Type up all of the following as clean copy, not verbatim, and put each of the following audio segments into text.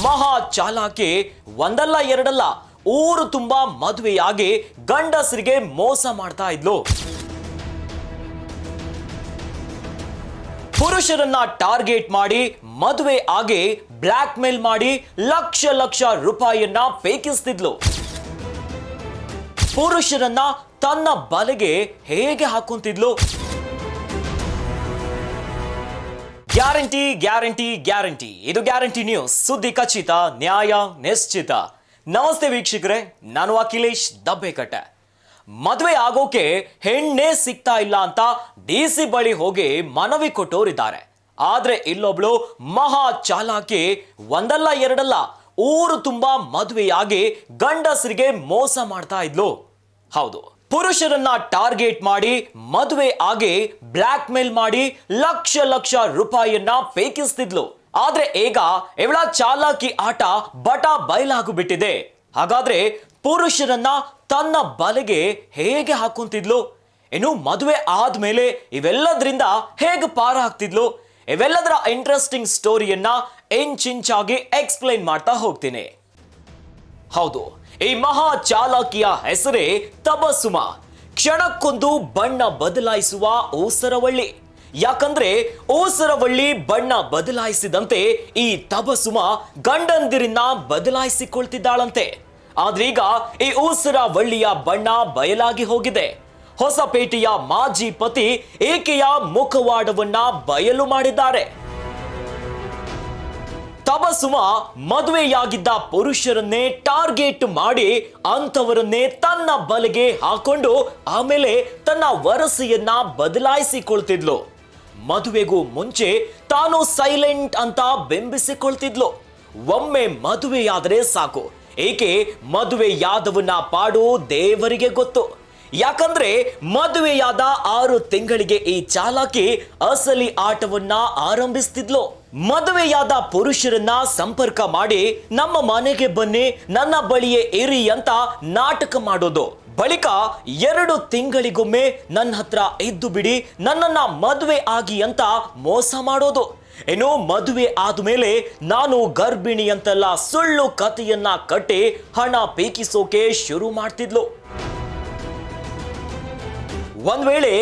ಮಹಾ ಚಾಲಾಕಿ ಒಂದಲ್ಲ ಎರಡಲ್ಲ ಊರು ತುಂಬಾ ಮದುವೆಯಾಗಿ ಗಂಡಸರಿಗೆ ಮೋಸ ಮಾಡ್ತಾ ಇದ್ಲು. ಪುರುಷರನ್ನ ಟಾರ್ಗೆಟ್ ಮಾಡಿ ಮದುವೆ ಆಗಿ ಬ್ಲಾಕ್ ಮೇಲ್ ಮಾಡಿ ಲಕ್ಷ ಲಕ್ಷ ರೂಪಾಯಿಯನ್ನ ಫೇಕಿಸ್ತಿದ್ಲು. ಪುರುಷರನ್ನ ತನ್ನ ಬಲೆಗೆ ಹೇಗೆ ಹಾಕುತ್ತಿದ್ಲು? Guarantee guarantee guarantee. ಇದು ಗ್ಯಾರಂಟಿ ನ್ಯೂಸ್, ಸುದ್ದಿ ಖಚಿತ, ನ್ಯಾಯ ನಿಶ್ಚಿತ. ನಮಸ್ತೆ ವೀಕ್ಷಕರೇ, ನಾನು ಅಖಿಲೇಶ್ ದಬ್ಬೆಕಟ್ಟೆ. ಮದುವೆ ಆಗೋಕೆ ಹೆಣ್ಣೆ ಸಿಗ್ತಾ ಇಲ್ಲ ಅಂತ ಡಿಸಿ ಬಳಿ ಹೋಗಿ ಮನವಿ ಕೊಟ್ಟೋರಿದ್ದಾರೆ. ಆದ್ರೆ ಇಲ್ಲೊಬ್ಳು ಮಹಾ ಚಾಲಾಕಿ ಒಂದಲ್ಲ ಎರಡಲ್ಲ ಊರು ತುಂಬಾ ಮದುವೆಯಾಗಿ ಗಂಡಸರಿಗೆ ಮೋಸ ಮಾಡ್ತಾ ಇದ್ಲು. ಹೌದು, ಪುರುಷರನ್ನ ಟಾರ್ಗೆಟ್ ಮಾಡಿ ಮದುವೆ ಆಗಿ ಬ್ಲಾಕ್ ಮೇಲ್ ಮಾಡಿ ಲಕ್ಷ ಲಕ್ಷ ರೂಪಾಯಿಯನ್ನ ಫೇಕಿಸ್ತಿದ್ಲು. ಆದ್ರೆ ಈಗ ಇವಳ ಚಾಲಾಕಿ ಆಟ ಬಟ ಬಯಲಾಗ್ಬಿಟ್ಟಿದೆ. ಹಾಗಾದ್ರೆ ಪುರುಷರನ್ನ ತನ್ನ ಬಲೆಗೆ ಹೇಗೆ ಹಾಕುತ್ತಿದ್ಲು? ಇನ್ನು ಮದುವೆ ಆದ್ಮೇಲೆ ಇವೆಲ್ಲದ್ರಿಂದ ಹೇಗೆ ಪಾರ ಆಗ್ತಿದ್ಲು? ಇವೆಲ್ಲದರ ಇಂಟ್ರೆಸ್ಟಿಂಗ್ ಸ್ಟೋರಿಯನ್ನ ಇಂಚಿಂಚಾಗಿ ಎಕ್ಸ್ಪ್ಲೈನ್ ಮಾಡ್ತಾ ಹೋಗ್ತೀನಿ. ಹೌದು, ಈ ಮಹಾ ಚಾಲಾಕಿಯ ಹೆಸರೇ ತಬಸುಮ. ಕ್ಷಣಕ್ಕೊಂದು ಬಣ್ಣ ಬದಲಾಯಿಸುವ ಊಸರವಳ್ಳಿ. ಯಾಕಂದ್ರೆ ಊಸರವಳ್ಳಿ ಬಣ್ಣ ಬದಲಾಯಿಸಿದಂತೆ ಈ ತಬಸುಮ ಗಂಡಂದಿರನ್ನ ಬದಲಾಯಿಸಿಕೊಳ್ತಿದ್ದಾಳಂತೆ. ಆದ್ರೀಗ ಈ ಊಸರವಳ್ಳಿಯ ಬಣ್ಣ ಬಯಲಾಗಿ ಹೋಗಿದೆ. ಹೊಸಪೇಟೆಯ ಮಾಜಿ ಪತಿ ಈಕೆಯ ಮುಖವಾಡವನ್ನ ಬಯಲು ಮಾಡಿದ್ದಾರೆ. ತಬಸುಮ ಮದುವೆಯಾಗಿದ್ದ ಪುರುಷರನ್ನೇ ಟಾರ್ಗೆಟ್ ಮಾಡಿ ಅಂತವರನ್ನೇ ತನ್ನ ಬಲೆಗೆ ಹಾಕೊಂಡು ಆಮೇಲೆ ತನ್ನ ವರಸೆಯನ್ನ ಬದಲಾಯಿಸಿಕೊಳ್ತಿದ್ಲು. ಮದುವೆಗೂ ಮುಂಚೆ ತಾನು ಸೈಲೆಂಟ್ ಅಂತ ಬಿಂಬಿಸಿಕೊಳ್ತಿದ್ಲು. ಒಮ್ಮೆ ಮದುವೆಯಾದರೆ ಸಾಕು, ಏಕೆ ಮದುವೆಯಾದವನ ಪಾಡು ದೇವರಿಗೆ ಗೊತ್ತು. ಯಾಕಂದ್ರೆ ಮದುವೆಯಾದ 6 ತಿಂಗಳಿಗೆ ಈ ಚಾಲಾಕಿ ಅಸಲಿ ಆಟವನ್ನ ಆರಂಭಿಸ್ತಿದ್ಲು. ಮದುವೆಯಾದ ಪುರುಷರನ್ನ ಸಂಪರ್ಕ ಮಾಡಿ ನಮ್ಮ ಮನೆಗೆ ಬನ್ನಿ, ನನ್ನ ಬಳಿಯೇ ಇರಿ ಅಂತ ನಾಟಕ ಮಾಡೋದು. ಬಳಿಕ 2 ತಿಂಗಳಿಗೊಮ್ಮೆ ನನ್ನ ಹತ್ರ ಇದ್ದು ಬಿಡಿ, ನನ್ನನ್ನ ಮದುವೆ ಆಗಿ ಅಂತ ಮೋಸ ಮಾಡೋದು. ಇನ್ನು ಮದುವೆ ಆದ್ಮೇಲೆ ನಾನು ಗರ್ಭಿಣಿ ಅಂತೆಲ್ಲ ಸುಳ್ಳು ಕಥೆಯನ್ನ ಕಟ್ಟಿ ಹಣ ಪೀಕಿಸೋಕೆ ಶುರು ಮಾಡ್ತಿದ್ಲು. ಒಂದ್ ವೇಳೆ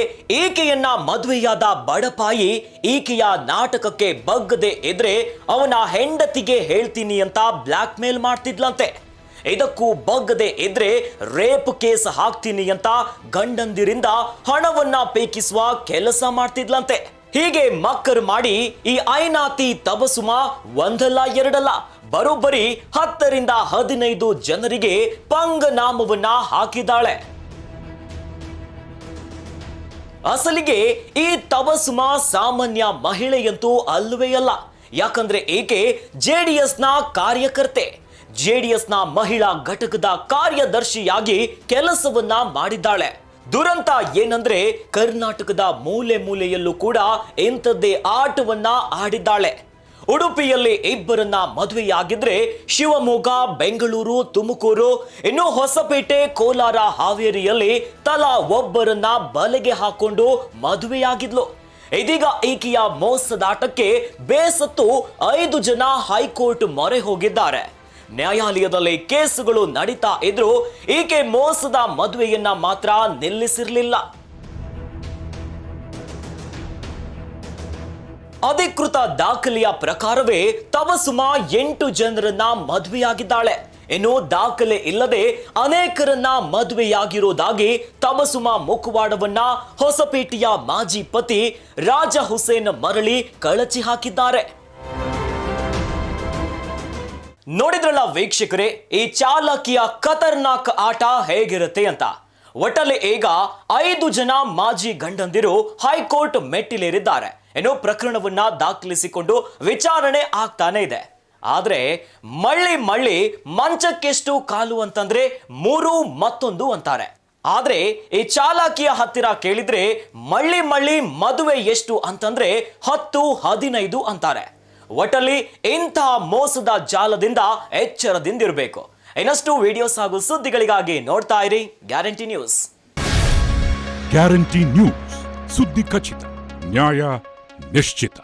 ಈಕೆಯನ್ನ ಮದುವೆಯಾದ ಬಡಪಾಯಿ ಈಕೆಯ ನಾಟಕಕ್ಕೆ ಬಗ್ಗದೆ ಇದ್ರೆ ಅವನ ಹೆಂಡತಿಗೆ ಹೇಳ್ತೀನಿ ಅಂತ ಬ್ಲಾಕ್ ಮೇಲ್ ಮಾಡ್ತಿದ್ಲಂತೆ. ಇದಕ್ಕೂ ಬಗ್ಗದೆ ಇದ್ರೆ ರೇಪ್ ಕೇಸ್ ಹಾಕ್ತೀನಿ ಅಂತ ಗಂಡಂದಿರಿಂದ ಹಣವನ್ನ ಪೇಕಿಸುವ ಕೆಲಸ ಮಾಡ್ತಿದ್ಲಂತೆ. ಹೀಗೆ ಮಕ್ಕರು ಮಾಡಿ ಈ ಐನಾತಿ ತಬಸುಮ ಒಂದಲ್ಲ ಎರಡಲ್ಲ ಬರೋಬ್ಬರಿ 10 ರಿಂದ 15 ಜನರಿಗೆ ಪಂಗನಾಮವನ್ನ ಹಾಕಿದ್ದಾಳೆ. ಅಸಲಿಗೆ ಈ ತಬಸುಮ ಸಾಮಾನ್ಯ ಮಹಿಳೆಯಂತೂ ಅಲ್ಲವೇ ಅಲ್ಲ. ಯಾಕಂದ್ರೆ ಈಕೆ ಜೆಡಿಎಸ್ನ ಕಾರ್ಯಕರ್ತೆ. ಜೆಡಿಎಸ್ನ ಮಹಿಳಾ ಘಟಕದ ಕಾರ್ಯದರ್ಶಿಯಾಗಿ ಕೆಲಸವನ್ನ ಮಾಡಿದ್ದಾಳೆ. ದುರಂತ ಏನಂದ್ರೆ ಕರ್ನಾಟಕದ ಮೂಲೆ ಮೂಲೆಯಲ್ಲೂ ಕೂಡ ಇಂಥದ್ದೇ ಆಟವನ್ನ ಆಡಿದ್ದಾಳೆ. ಉಡುಪಿಯಲ್ಲಿ 2 ಮದುವೆಯಾಗಿದ್ರೆ ಶಿವಮೊಗ್ಗ, ಬೆಂಗಳೂರು, ತುಮಕೂರು, ಇನ್ನು ಹೊಸಪೇಟೆ, ಕೋಲಾರ, ಹಾವೇರಿಯಲ್ಲಿ ತಲಾ 1 ಬಲೆಗೆ ಹಾಕೊಂಡು ಮದುವೆಯಾಗಿದ್ಲು. ಇದೀಗ ಈಕೆಯ ಮೋಸದಾಟಕ್ಕೆ ಬೇಸತ್ತು 5 ಜನ ಹೈಕೋರ್ಟ್ ಮೊರೆ ಹೋಗಿದ್ದಾರೆ. ನ್ಯಾಯಾಲಯದಲ್ಲಿ ಕೇಸುಗಳು ನಡೀತಾ ಇದ್ರು ಈಕೆ ಮೋಸದ ಮದುವೆಯನ್ನ ಮಾತ್ರ ನಿಲ್ಲಿಸಿರ್ಲಿಲ್ಲ. ಅಧಿಕೃತ ದಾಖಲೆಯ ಪ್ರಕಾರವೇ ತಬಸುಮ 8 ಜನರನ್ನ ಮದುವೆಯಾಗಿದ್ದಾಳೆ. ಇನ್ನು ದಾಖಲೆ ಇಲ್ಲದೆ ಅನೇಕರನ್ನ ಮದುವೆಯಾಗಿರೋದಾಗಿ ತಬಸುಮ ಮುಖವಾಡವನ್ನ ಹೊಸಪೇಟೆಯ ಮಾಜಿ ಪತಿ ರಾಜ ಹುಸೇನ್ ಮರಳಿ ಕಳಚಿ ಹಾಕಿದ್ದಾರೆ. ನೋಡಿದ್ರಲ್ಲ ವೀಕ್ಷಕರೇ, ಈ ಚಾಲಾಕಿಯ ಖತರ್ನಾಕ್ ಆಟ ಹೇಗಿರುತ್ತೆ ಅಂತ. ಒಟ್ಟಲ್ಲಿ ಈಗ 5 ಜನ ಮಾಜಿ ಗಂಡಂದಿರು ಹೈಕೋರ್ಟ್ ಮೆಟ್ಟಿಲೇರಿದ್ದಾರೆ. ಏನೋ ಪ್ರಕರಣವನ್ನ ದಾಖಲಿಸಿಕೊಂಡು ವಿಚಾರಣೆ ಆಗ್ತಾನೆ ಇದೆ. ಆದ್ರೆ ಮಳ್ಳಿ ಮಂಚಕ್ಕೆಷ್ಟು ಕಾಲು ಅಂತಂದ್ರೆ 3 ಮತ್ತೊಂದು ಅಂತಾರೆ. ಆದ್ರೆ ಈ ಚಾಲಾಕಿಯ ಹತ್ತಿರ ಕೇಳಿದ್ರೆ ಮಳ್ಳಿ ಮದುವೆ ಎಷ್ಟು ಅಂತಂದ್ರೆ 10-15 ಅಂತಾರೆ. ಒಟ್ಟಲ್ಲಿ ಇಂಥ ಮೋಸದ ಜಾಲದಿಂದ ಎಚ್ಚರದಿಂದಿರಬೇಕು. ಇನ್ನಷ್ಟು ವಿಡಿಯೋಸ್ ಹಾಗೂ ಸುದ್ದಿಗಳಿಗಾಗಿ ನೋಡ್ತಾ ಇರಿ ಗ್ಯಾರಂಟಿ ನ್ಯೂಸ್. ಗ್ಯಾರಂಟಿ ನ್ಯೂಸ್, ಸುದ್ದಿ ಖಚಿತ, ನ್ಯಾಯ ನಿಶ್ಚಿತ.